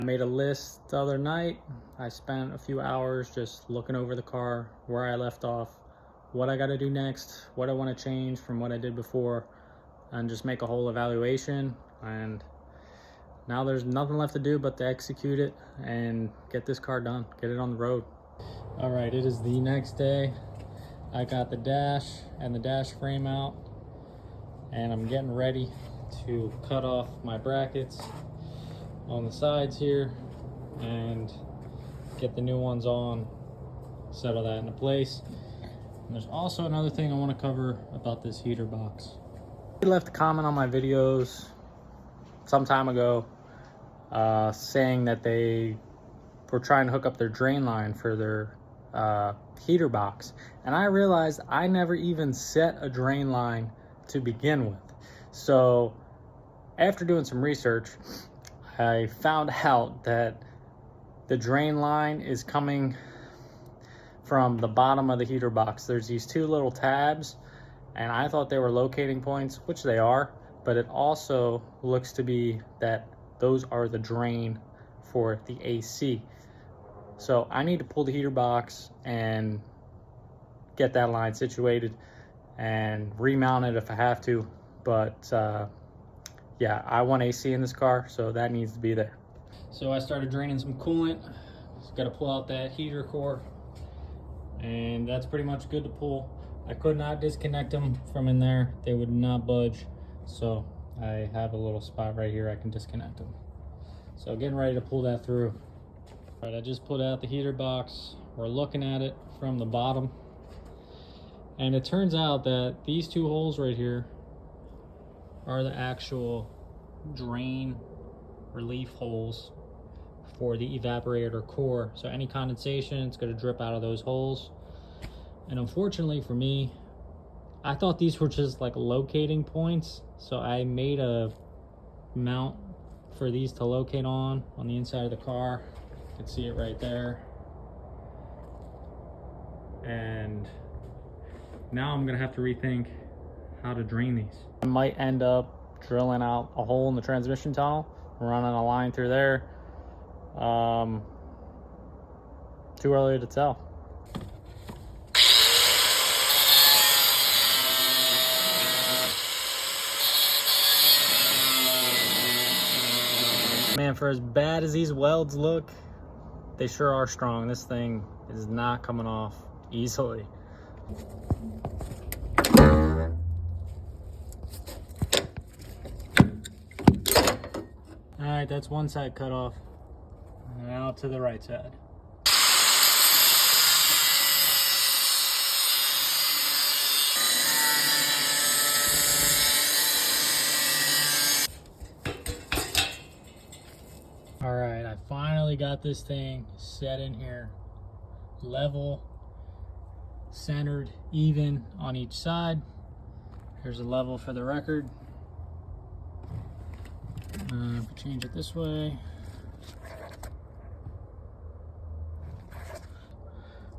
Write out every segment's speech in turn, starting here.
I made a list the other night. I spent a few hours just looking over the car, where I left off, what I got to do next, what I want to change from what I did before, and just make a whole evaluation. And now there's nothing left to do but to execute it and get this car done, get it on the road. All right, it is the next day. I got the dash and the dash frame out, and I'm getting ready to cut off my brackets on the sides here and get the new ones on, settle that into place. And there's also another thing I want to cover about this heater box. I left a comment on my videos some time ago saying that they were trying to hook up their drain line for their heater box, and I realized I never even set a drain line to begin with. So after doing some research, I found out that the drain line is coming from the bottom of the heater box. There's these two little tabs, and I thought they were locating points, which they are, but it also looks to be that those are the drain for the AC. So I need to pull the heater box and get that line situated and remount it if I have to, but yeah, I want AC in this car, so that needs to be there. So I started draining some coolant. Just got to pull out that heater core, and that's pretty much good to pull. I could not disconnect them from in there. They would not budge. So I have a little spot right here I can disconnect them. So getting ready to pull that through. All right, I just pulled out the heater box. We're looking at it from the bottom. And it turns out that these two holes right here are the actual drain relief holes for the evaporator core. So any condensation, it's going to drip out of those holes. And unfortunately for me, I thought these were just like locating points. So I made a mount for these to locate on the inside of the car. You can see it right there. And now I'm going to have to rethink how to drain these. I might end up drilling out a hole in the transmission tunnel, running a line through there. Too early to tell. Man, for as bad as these welds look, they sure are strong. This thing is not coming off easily. All right, that's one side cut off. Now to the right side. All right, I finally got this thing set in here. Level, centered, even on each side. Here's a level for the record. If we change it this way,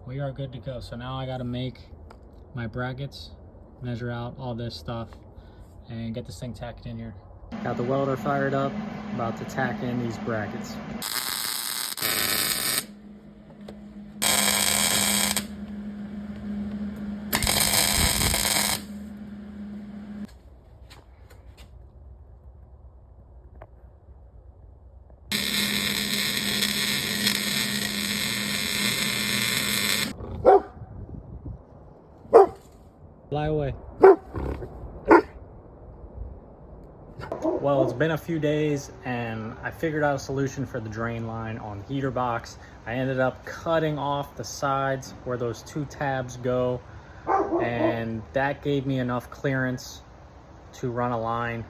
we are good to go. So now I got to make my brackets, measure out all this stuff, and get this thing tacked in here. Got the welder fired up, about to tack in these brackets. Fly away. Well, it's been a few days and I figured out a solution for the drain line on the heater box. I ended up cutting off the sides where those two tabs go, and that gave me enough clearance to run a line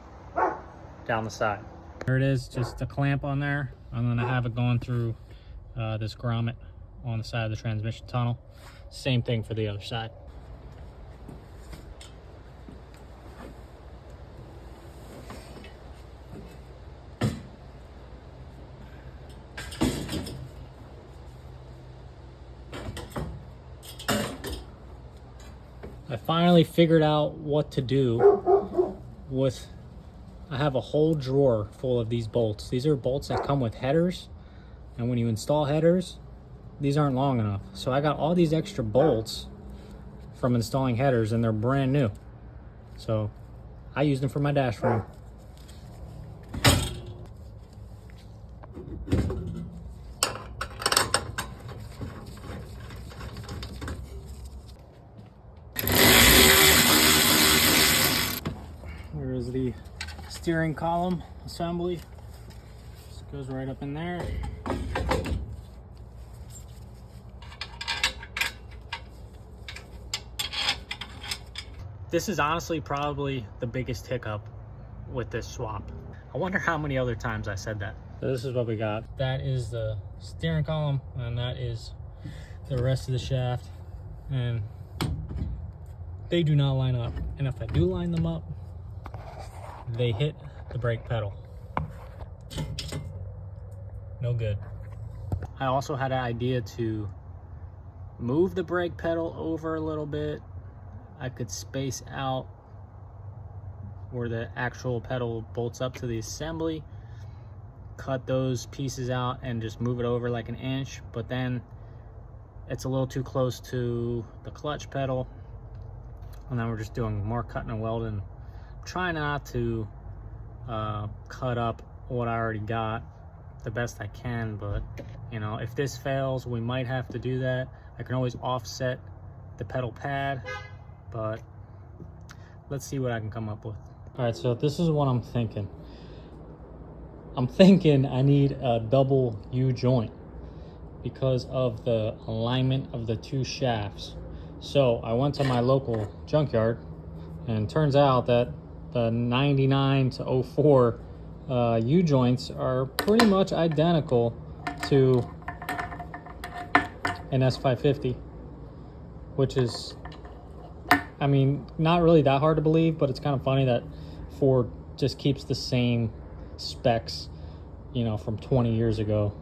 down the side. There it is, just a clamp on there. I'm gonna have it going through this grommet on the side of the transmission tunnel. Same thing for the other side. I finally figured out what to do with, I have a whole drawer full of these bolts. These are bolts that come with headers. And when you install headers, these aren't long enough. So I got all these extra bolts from installing headers, and they're brand new. So I used them for my dash frame. Here is the steering column assembly. This goes right up in there. This is honestly probably the biggest hiccup with this swap. I wonder how many other times I said that. So this is what we got. That is the steering column, and that is the rest of the shaft. And they do not line up. And if I do line them up, they hit the brake pedal. No good. I also had an idea to move the brake pedal over a little bit. I could space out where the actual pedal bolts up to the assembly, cut those pieces out and just move it over like an inch, but then it's a little too close to the clutch pedal, and then we're just doing more cutting and welding. Try not to cut up what I already got the best I can, but you know, if this fails, we might have to do that. I can always offset the pedal pad, but let's see what I can come up with. All right, so this is what I'm thinking. I'm thinking I need a double U-joint because of the alignment of the two shafts. So I went to my local junkyard, and turns out that the 99 to 04 U-joints are pretty much identical to an S550, which is, I mean, not really that hard to believe, but it's kind of funny that Ford just keeps the same specs, you know, from 20 years ago.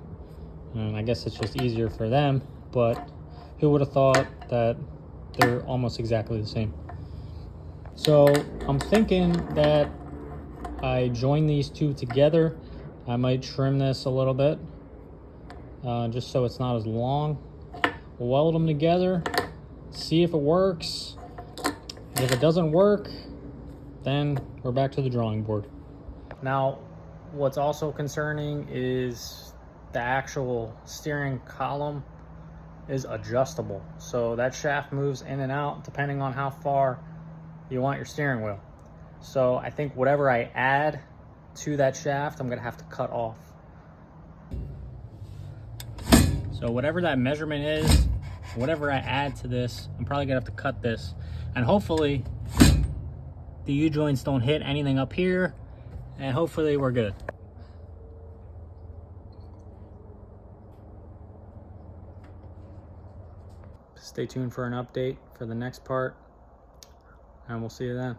And I guess it's just easier for them, but who would have thought that they're almost exactly the same? So I'm thinking that I join these two together. I might trim this a little bit, just so it's not as long. We'll weld them together, see if it works. If it doesn't work, then we're back to the drawing board. Now, what's also concerning is the actual steering column is adjustable. So that shaft moves in and out depending on how far you want your steering wheel. So I think whatever I add to that shaft, I'm gonna have to cut off. So whatever that measurement is, whatever I add to this, I'm probably gonna have to cut this. And hopefully the U-joints don't hit anything up here, and hopefully we're good. Stay tuned for an update for the next part, and we'll see you then.